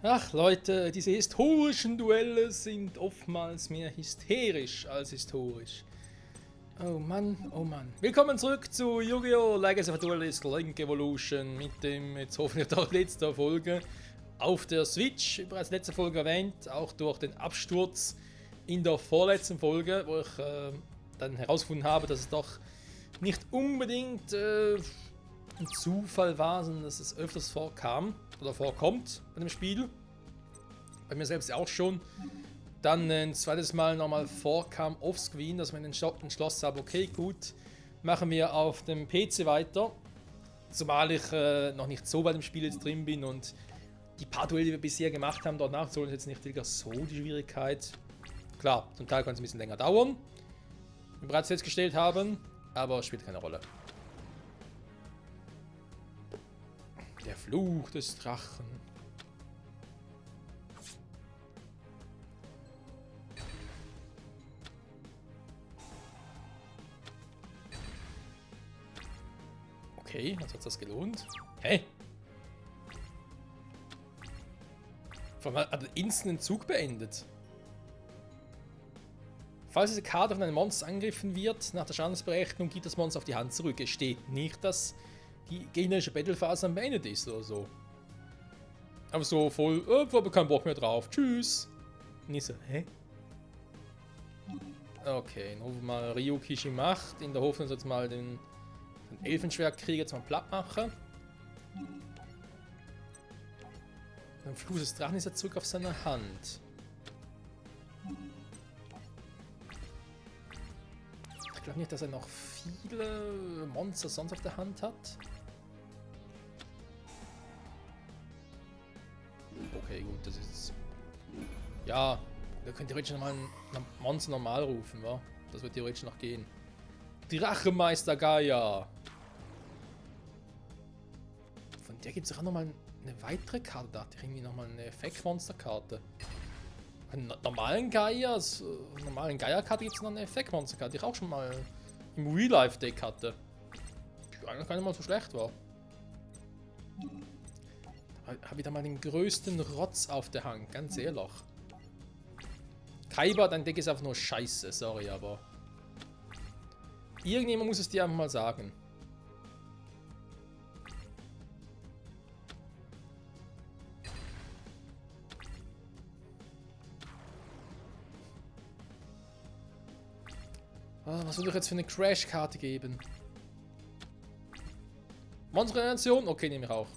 Ach Leute, diese historischen Duelle sind oftmals mehr hysterisch als historisch. Oh Mann, oh Mann. Willkommen zurück zu Yu-Gi-Oh! Legacy of Duelist Link Evolution mit dem jetzt hoffentlich doch letzter Folge auf der Switch. Bereits letzte Folge erwähnt, auch durch den Absturz in der vorletzten Folge, wo ich dann herausgefunden habe, dass es doch nicht unbedingt ein Zufall war, sondern dass es öfters vorkam oder vorkommt bei dem Spiel. Bei mir selbst auch schon. Dann ein zweites Mal nochmal vorkam offscreen, dass man entschlossen habe, okay, gut, machen wir auf dem PC weiter. Zumal ich noch nicht so weit im Spiel jetzt drin bin und die paar Duelle, die wir bisher gemacht haben, dort nachzuholen, ist jetzt nicht wieder so die Schwierigkeit. Klar, zum Teil kann es ein bisschen länger dauern, wie wir bereits festgestellt haben, aber spielt keine Rolle. Der Fluch des Drachen. Okay, also hat das gelohnt. Hä? Vor allem hat er instant den Zug beendet. Falls diese Karte von einem Monster angegriffen wird, nach der Schadensberechnung geht das Monster auf die Hand zurück. Es steht nicht, dass die gegnerische Battlephase am beendet ist oder so. Aber so voll, ich habe keinen Bock mehr drauf. Tschüss. Und ich so, hä? Okay, dann rufen wir mal Ryu Kishimacht, in der Hoffnung, dass jetzt mal den Elfenschwertkrieger jetzt mal platt machen. Beim Fluch des Drachen ist er zurück auf seiner Hand. Ich glaube nicht, dass er noch viele Monster sonst auf der Hand hat. Okay, gut, das ist... Ja, da könnte theoretisch nochmal ein Monster normal rufen, wa? Das wird theoretisch noch gehen. Drachemeister Gaia! Von der gibt es auch nochmal eine weitere Karte, dachte ich, irgendwie nochmal eine Effektmonsterkarte. Einen normalen Gaia, normalen Gaia-Karte gibt es noch eine Effektmonsterkarte, die ich auch schon mal im Real-Life-Deck hatte. Die eigentlich gar nicht mal so schlecht war. Habe ich da mal den größten Rotz auf der Hand, ganz ehrlich. Kaiba, dein Deck ist einfach nur scheiße, sorry, aber... Irgendjemand muss es dir einfach mal sagen. Was will ich jetzt für eine Crash-Karte geben? Monster-Generation? Okay, nehme ich auch.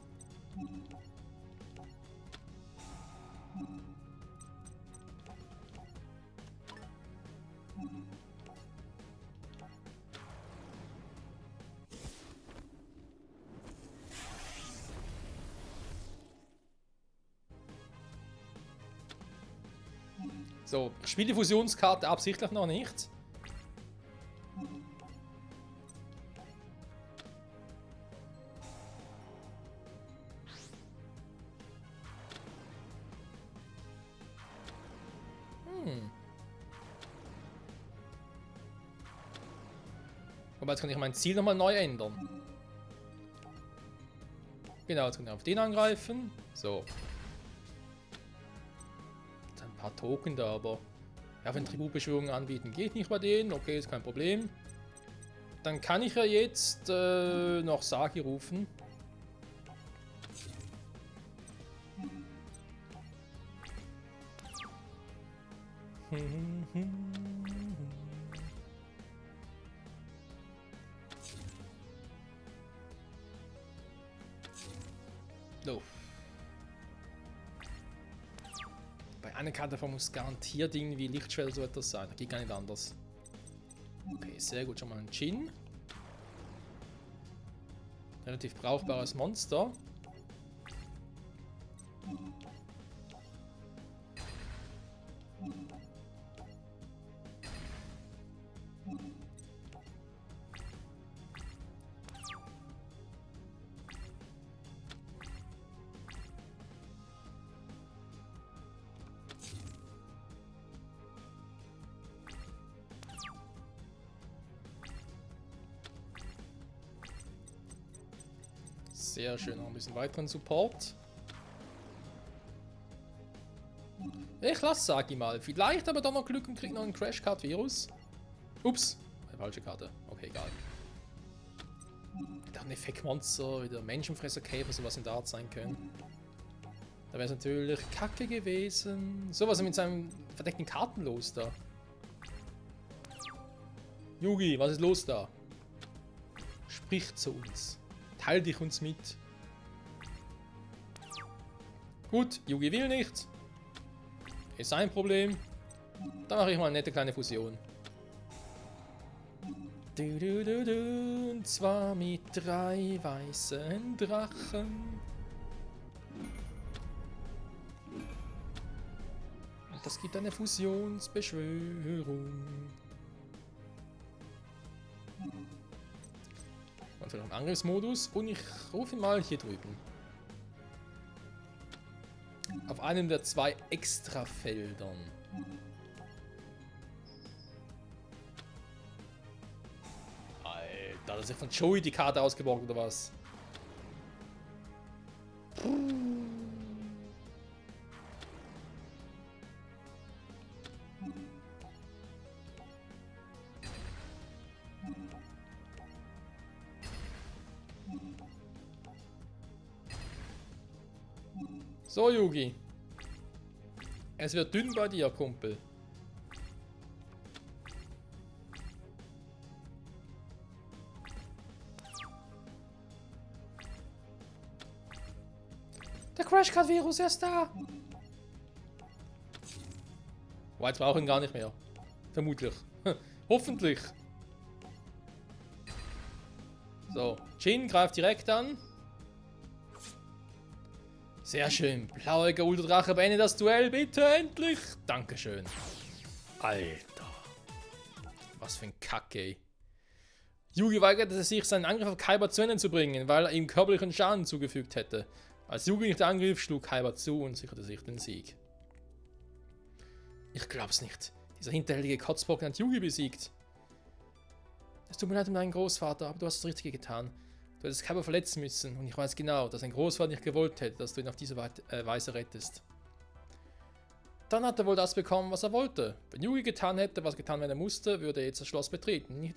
So, ich spiele die Fusionskarte absichtlich noch nicht. Aber jetzt kann ich mein Ziel nochmal neu ändern. Genau, jetzt kann ich auf den angreifen. So. Jetzt ein paar Token da, aber... Ja, wenn Tributbeschwörungen anbieten, geht nicht bei denen. Okay, ist kein Problem. Dann kann ich ja jetzt noch Sagi rufen. So. Bei einer Karte davon muss garantiert irgendwie Lichtschwert oder so etwas sein. Das geht gar nicht anders. Okay, sehr gut. Schon mal ein Jin. Relativ brauchbares Monster. Sehr schön, noch ein bisschen weiteren Support. Ich lasse, sag ich mal. Vielleicht aber doch noch Glück und krieg noch einen Crashcard-Virus. Ups. Falsche Karte. Okay, egal. Da ein Effektmonster, wieder Menschenfresser-Käfer, sowas in der Art sein können. Da wäre es natürlich kacke gewesen. So, was ist mit seinem verdeckten Karten los da? Yugi, was ist los da? Sprich zu uns. Teil dich uns mit. Gut, Yugi will nicht. Ist sein Problem. Dann mache ich mal eine nette kleine Fusion. Und zwar mit 3 weißen Drachen. Und das gibt eine Fusionsbeschwörung. Und vielleicht einen Angriffsmodus. Und ich rufe ihn mal hier drüben. Auf einem der 2 Extrafeldern. Alter, das ist ja von Joey die Karte ausgeborgt oder was? So, Yugi. Es wird dünn bei dir, Kumpel. Der Crashcard-Virus ist da. Oh, jetzt brauche ich ihn gar nicht mehr. Vermutlich. Hoffentlich. So, Jin greift direkt an. Sehr schön. Blauäuger Ultradrache, beende das Duell, bitte, endlich. Dankeschön. Alter. Was für ein Kack, ey. Yugi weigerte sich, seinen Angriff auf Kaiba zu Ende zu bringen, weil er ihm körperlichen Schaden zugefügt hätte. Als Yugi nicht angriff, schlug Kaiba zu und sicherte sich den Sieg. Ich glaub's nicht. Dieser hinterhältige Kotzbrocken hat Yugi besiegt. Es tut mir leid um deinen Großvater, aber du hast das Richtige getan. Du hättest Kaiba verletzen müssen und ich weiß genau, dass ein Großvater nicht gewollt hätte, dass du ihn auf diese Weise rettest. Dann hat er wohl das bekommen, was er wollte. Wenn Yugi getan hätte, was getan werden musste, würde er jetzt das Schloss betreten. Nicht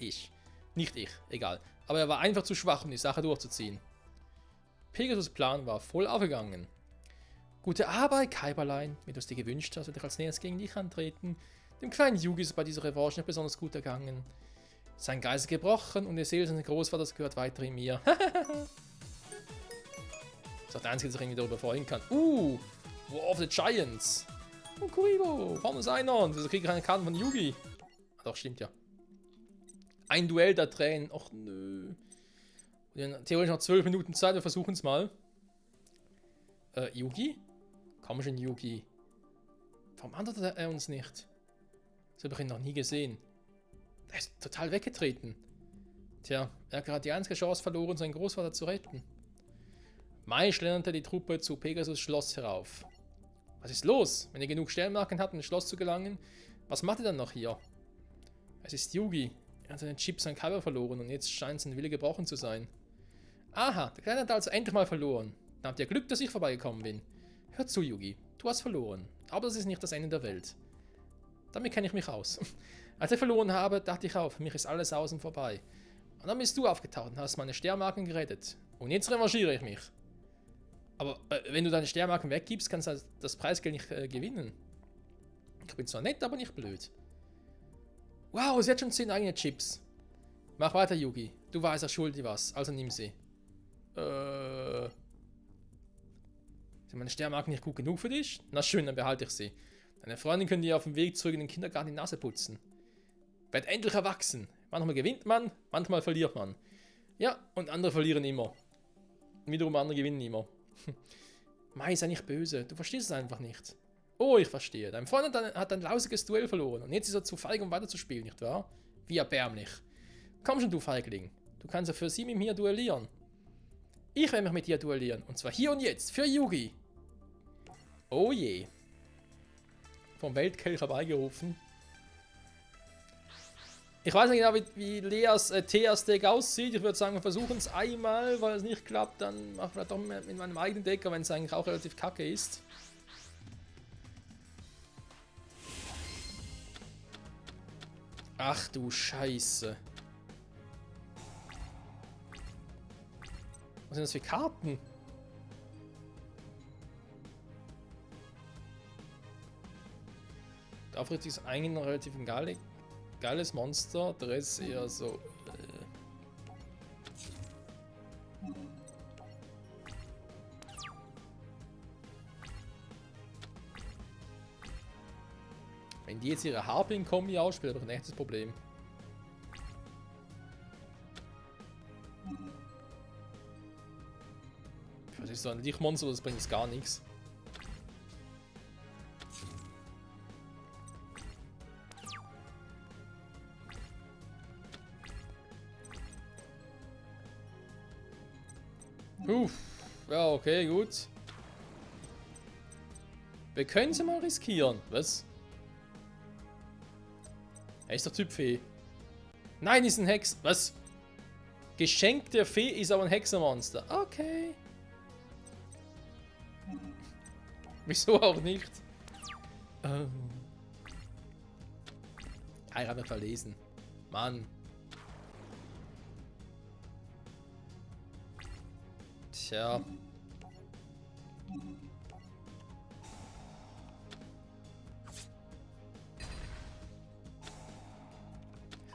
ich. Nicht ich, egal. Aber er war einfach zu schwach, um die Sache durchzuziehen. Pegasus' Plan war voll aufgegangen. Gute Arbeit, Kaiberlein. Wie du es dir gewünscht hast, würde ich als nächstes gegen dich antreten. Dem kleinen Yugi ist bei dieser Revanche nicht besonders gut ergangen. Sein Geist ist gebrochen und die Seele seines Großvaters gehört weiterhin mir. Das ist auch der Einzige, der sich irgendwie darüber freuen kann. War of the Giants. Oh, Kuribo, Hornus Einhorn. Wieso kriege ich keine Karten von Yugi? Ah, doch, stimmt ja. Ein Duell der Tränen. Och, nö. Wir haben theoretisch noch 12 Minuten Zeit, wir versuchen es mal. Yugi? Komm schon, Yugi. Warum antwortet er uns nicht? Das habe ich ihn noch nie gesehen. Er ist total weggetreten. Tja, er hat gerade die einzige Chance verloren, seinen Großvater zu retten. Mai schlenderte die Truppe zu Pegasus Schloss herauf. Was ist los? Wenn ihr genug Sternmarken habt, ins Schloss zu gelangen, was macht ihr dann noch hier? Es ist Yugi. Er hat seinen Chips an Kaiba verloren und jetzt scheint sein Wille gebrochen zu sein. Aha, der Kleine hat also endlich mal verloren. Dann habt ihr Glück, dass ich vorbeigekommen bin. Hör zu, Yugi. Du hast verloren. Aber das ist nicht das Ende der Welt. Damit kenne ich mich aus. Als ich verloren habe, dachte ich auch, für mich ist alles außen vorbei. Und dann bist du aufgetaucht und hast meine Sternmarken gerettet. Und jetzt revanchiere ich mich. Aber wenn du deine Sternmarken weggibst, kannst du das Preisgeld nicht gewinnen. Ich bin zwar nett, aber nicht blöd. Wow, sie hat schon 10 eigene Chips. Mach weiter, Yugi. Du weißt, er schuldet dir was, also nimm sie. Sind meine Sternmarken nicht gut genug für dich? Na schön, dann behalte ich sie. Deine Freundin können dir auf dem Weg zurück in den Kindergarten die Nase putzen. Werd endlich erwachsen. Manchmal gewinnt man, manchmal verliert man. Ja, und andere verlieren immer. Wiederum andere gewinnen immer. Mai, sei nicht böse, du verstehst es einfach nicht. Oh, ich verstehe. Dein Freund hat ein lausiges Duell verloren und jetzt ist er zu feig, um weiterzuspielen, nicht wahr? Wie erbärmlich. Komm schon, du Feigling. Du kannst ja für sie mit mir duellieren. Ich werde mich mit dir duellieren. Und zwar hier und jetzt, für Yugi. Oh je. Vom Weltkelch herbeigerufen. Ich weiß nicht genau, wie Leas Thea-Steak aussieht. Ich würde sagen, wir versuchen es einmal. Weil es nicht klappt, dann mache ich vielleicht doch mit meinem eigenen Deck, wenn es eigentlich auch relativ kacke ist. Ach du Scheiße. Was sind das für Karten? Der Auftritt ist eigentlich noch relativ ein geiles Monster. Der Rest eher so. Wenn die jetzt ihre Harping-Kombi ausspielt, habe ich ein echtes Problem. Das ist so ein Lichtmonster, das bringt gar nichts. Ja, okay, gut. Wir können sie mal riskieren. Was? Er ist der Typ Fee. Nein, ist ein Hex. Was? Geschenk der Fee ist aber ein Hexermonster. Okay. Wieso auch nicht? Oh. Ich habe verlesen. Mann. Tja.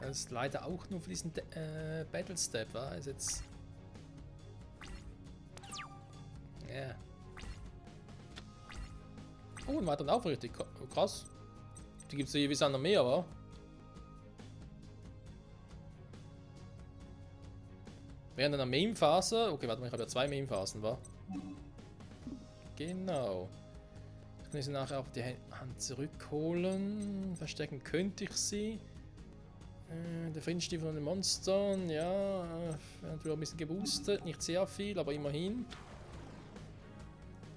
Das ist leider auch nur für diesen Battle Step, war ist jetzt. Ja. Yeah. Oh, und weiter aufrichtig. Krass. Die gibt es ja jeweils noch mehr, wa? Während einer Meme-Phase. Okay, warte mal, ich habe ja 2 Meme-Phasen, wa? Genau. Jetzt kann ich sie nachher auf die Hand zurückholen. Verstecken könnte ich sie. Der Friedensstiefel von den Monstern, ja. Natürlich ein bisschen geboostet. Nicht sehr viel, aber immerhin.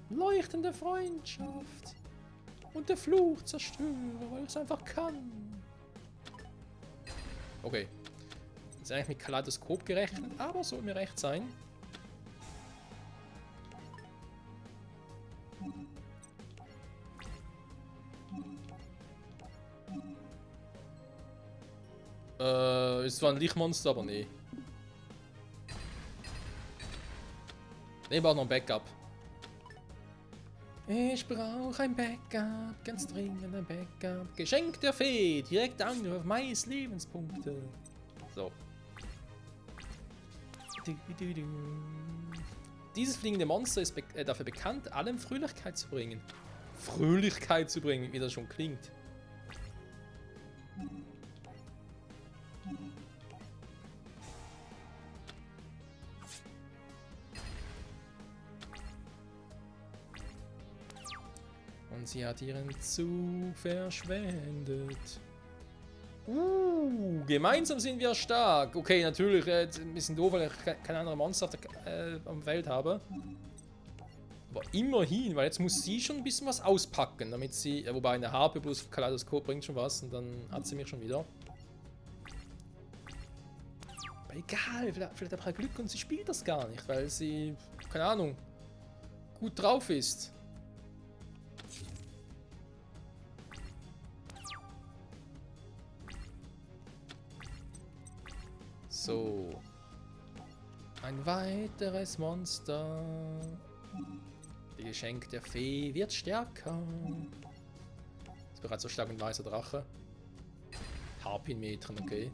Leuchtende Freundschaft. Und der Fluch zerstöre, weil ich es einfach kann. Okay. Ist eigentlich mit Kaleidoskop gerechnet, aber soll mir recht sein. Ist zwar ein Lichtmonster, aber nee. Ne, braucht noch ein Backup. Ich brauche ein Backup, ganz dringend ein Backup. Geschenk der Fee, direkt Angriff auf Mais Lebenspunkte. So. Dieses fliegende Monster ist dafür bekannt, allem Fröhlichkeit zu bringen. Fröhlichkeit zu bringen, wie das schon klingt. Und sie hat ihren Zug verschwendet. Gemeinsam sind wir stark. Okay, natürlich, ein bisschen doof, weil ich keine anderen Monster am Feld habe. Aber immerhin, weil jetzt muss sie schon ein bisschen was auspacken, damit sie, wobei eine Harpe plus Kaleidoskop bringt schon was und dann hat sie mich schon wieder. Aber egal, vielleicht hat er Glück und sie spielt das gar nicht, weil sie, keine Ahnung, gut drauf ist. So. Ein weiteres Monster. Das Geschenk der Fee wird stärker. Ist bereits so stark wie ein weißer Drache. Harpinmetren, okay.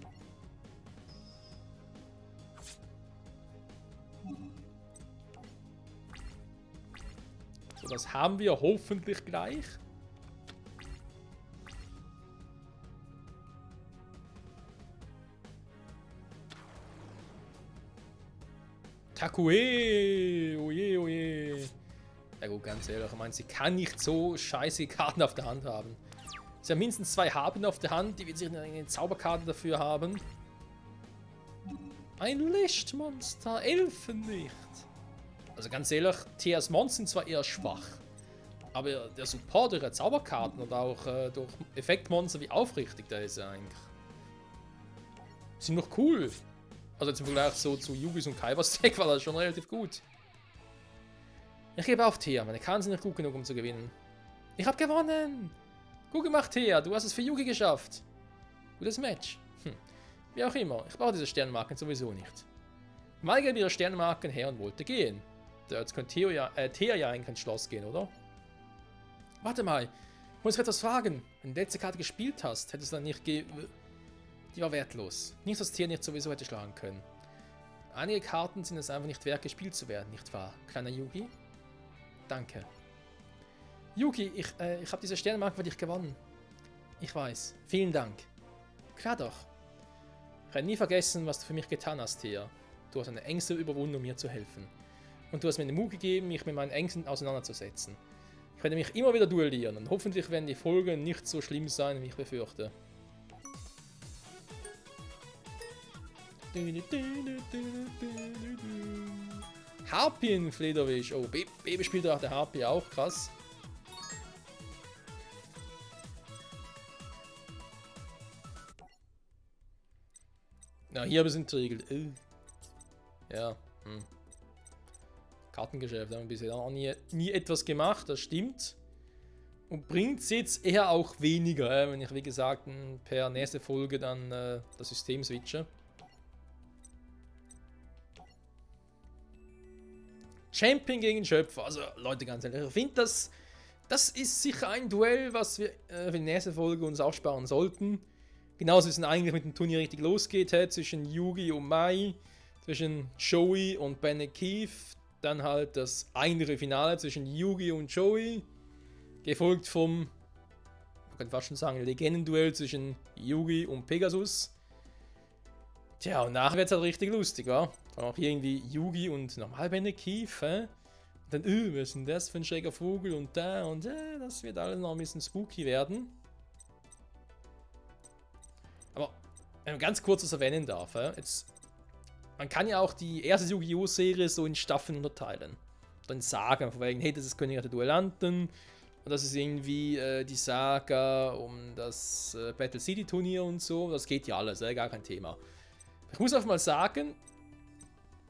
So, das haben wir hoffentlich gleich. Takue! Oje, oje. Ja gut, ganz ehrlich, ich meine, sie kann nicht so scheiße Karten auf der Hand haben. Sie hat mindestens 2 Harpen auf der Hand, die wird sich eine Zauberkarte dafür haben. Ein Lichtmonster, Elfenlicht. Also ganz ehrlich, TS Mons sind zwar eher schwach, aber der Support ihrer Zauberkarten und auch durch Effektmonster wie aufrichtig, der ist ja eigentlich... Sind noch cool. Also jetzt im Vergleich so zu Yugis und Kaivas Deck war das schon relativ gut. Ich gebe auf Thea, meine Karten sind nicht gut genug, um zu gewinnen. Ich habe gewonnen! Gut gemacht, Thea, du hast es für Yugi geschafft. Gutes Match. Wie auch immer, ich brauche diese Sternmarken sowieso nicht. Mal gab ihre Sternmarken her und wollte gehen. Jetzt könnte Thea ja eigentlich ins Schloss gehen, oder? Warte mal, ich muss etwas fragen. Wenn du die letzte Karte gespielt hast, hättest du dann nicht Die war wertlos. Nichts, was Thea nicht sowieso hätte schlagen können. Einige Karten sind es einfach nicht wert, gespielt zu werden, nicht wahr, kleiner Yugi? Danke. Yugi, ich habe diese Sternmarken für dich gewonnen. Ich weiß. Vielen Dank. Klar doch. Ich werde nie vergessen, was du für mich getan hast, Thea. Du hast deine Ängste überwunden, um mir zu helfen. Und du hast mir den Mut gegeben, mich mit meinen Ängsten auseinanderzusetzen. Ich werde mich immer wieder duellieren und hoffentlich werden die Folgen nicht so schlimm sein, wie ich befürchte. Harpienflederwisch. Oh, Baby spielt auch der Harpie auch, krass. Na, hier haben wir es entriegelt. Ja, Kartengeschäft haben wir bisher auch nie etwas gemacht, das stimmt. Und bringt es jetzt eher auch weniger, wenn ich wie gesagt per nächste Folge dann das System switche. Champion gegen Schöpfer, also Leute, ganz ehrlich, ich finde das ist sicher ein Duell, was wir für die nächste Folge uns aufsparen sollten. Genauso wie es eigentlich mit dem Turnier richtig losgeht, zwischen Yugi und Mai, zwischen Joey und Bennett Keith, dann halt das andere Finale zwischen Yugi und Joey, gefolgt vom, man kann fast schon sagen, Legendenduell zwischen Yugi und Pegasus. Tja, und nachher wird es halt richtig lustig, wa? Auch irgendwie Yugi und normal Bennett Keith, Und dann, was ist denn das für ein schräger Vogel und das wird alles noch ein bisschen spooky werden. Aber, wenn man ganz kurz was erwähnen darf, jetzt, man kann ja auch die erste Yu-Gi-Oh! Serie so in Staffeln unterteilen. Dann Sagen, von wegen, hey, das ist König der Duellanten. Und das ist irgendwie die Saga um das Battle City Turnier und so. Das geht ja alles, gar kein Thema. Ich muss einfach mal sagen,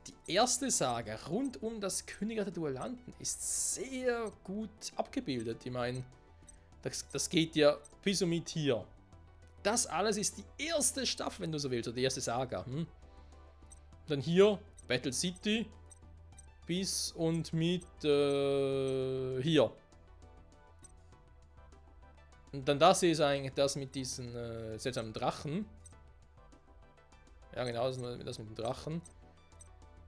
die erste Saga rund um das König der Duellanten ist sehr gut abgebildet. Ich meine, das geht ja bis und mit hier. Das alles ist die erste Staffel, wenn du so willst, oder die erste Saga. Dann hier Battle City bis und mit hier. Und dann das hier ist eigentlich das mit diesen seltsamen Drachen. Ja genau, das mit dem Drachen.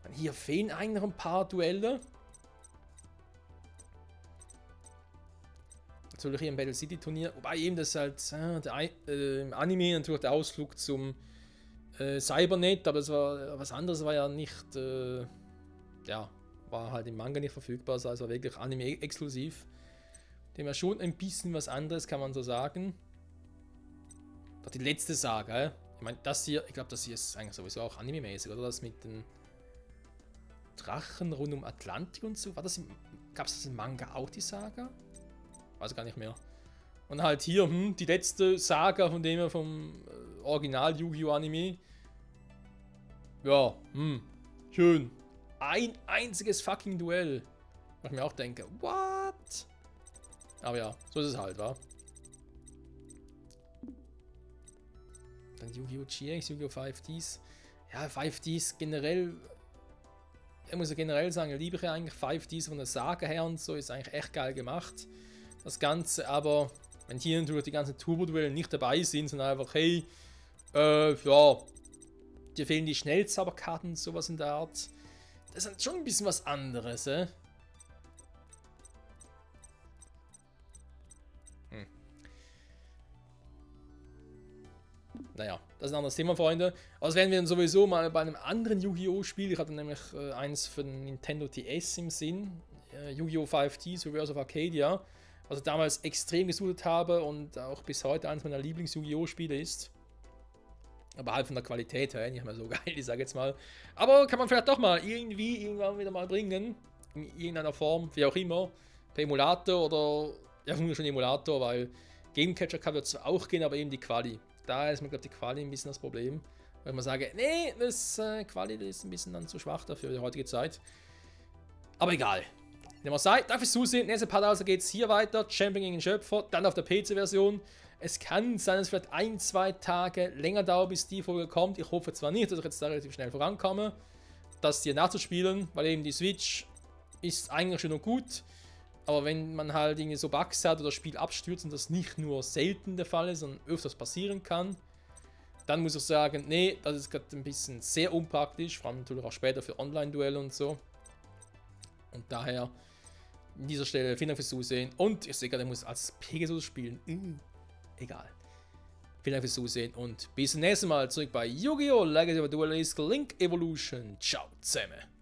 Dann hier fehlen eigentlich noch ein paar Duelle. Natürlich hier im Battle City Turnier, wobei eben das halt im Anime natürlich der Ausflug zum Cybernet, aber das war was anderes, war ja nicht, ja, war halt im Manga nicht verfügbar, also war wirklich Anime exklusiv. Dem war schon ein bisschen was anderes, kann man so sagen. Doch die letzte Saga, ich meine, das hier, ich glaube, das hier ist eigentlich sowieso auch Anime-mäßig, oder? Das mit den Drachen rund um Atlantik und so, gab es das im Manga auch, die Saga? Weiß gar nicht mehr. Und halt hier, die letzte Saga von dem vom Original Yu-Gi-Oh! Anime. Ja, schön. Ein einziges fucking Duell. Wo ich mir auch denke, what? Aber ja, so ist es halt, wa? Dann Yu-Gi-Oh! GX, Yu-Gi-Oh! 5Ds. Ja, 5Ds generell, ich muss ja generell sagen, liebe ich ja eigentlich 5Ds von der Saga her und so, ist eigentlich echt geil gemacht. Das Ganze, aber wenn hier natürlich die ganzen Turbo-Duelle nicht dabei sind, sondern einfach, hey, ja, dir fehlen die Schnellzauberkarten und sowas in der Art. Das ist schon ein bisschen was anderes, Naja, das ist ein anderes Thema, Freunde. Aber das werden wir dann sowieso mal bei einem anderen Yu-Gi-Oh! Spiel. Ich hatte nämlich eins für den Nintendo DS im Sinn. Yu-Gi-Oh! 5Ds, Reverse of Arcadia. Was ich damals extrem gesucht habe und auch bis heute eines meiner Lieblings-Yu-Gi-Oh! Spiele ist. Aber halt von der Qualität her nicht mehr so geil, ich sage jetzt mal. Aber kann man vielleicht doch mal irgendwann wieder mal bringen. In irgendeiner Form, wie auch immer. Per Emulator oder, ja, schon Emulator, weil Gamecatcher kann wird zwar auch gehen, aber eben die Quali. Da ist mir, glaube ich, die Quali ein bisschen das Problem. Weil man sage, nee, das Quali das ist ein bisschen dann zu schwach dafür die heutige Zeit. Aber egal. Dem auch sei, danke fürs Zusehen. Nächste Part also geht es hier weiter. Champion gegen Schöpfer. Dann auf der PC-Version. Es kann sein, dass es vielleicht 1-2 Tage länger dauert, bis die Folge kommt. Ich hoffe zwar nicht, dass ich jetzt da relativ schnell vorankomme, das hier nachzuspielen, weil eben die Switch ist eigentlich schon noch gut. Aber wenn man halt irgendwie so Bugs hat oder das Spiel abstürzt und das nicht nur selten der Fall ist, sondern öfters passieren kann, dann muss ich sagen, nee, das ist gerade ein bisschen sehr unpraktisch, vor allem natürlich auch später für Online-Duelle und so. Und daher an dieser Stelle vielen Dank fürs Zusehen. Und ich sehe gerade, ich muss als Pegasus spielen. Egal. Vielen Dank fürs Zusehen und bis zum nächsten Mal zurück bei Yu-Gi-Oh! Legacy of Duelist Link Evolution. Ciao zusammen.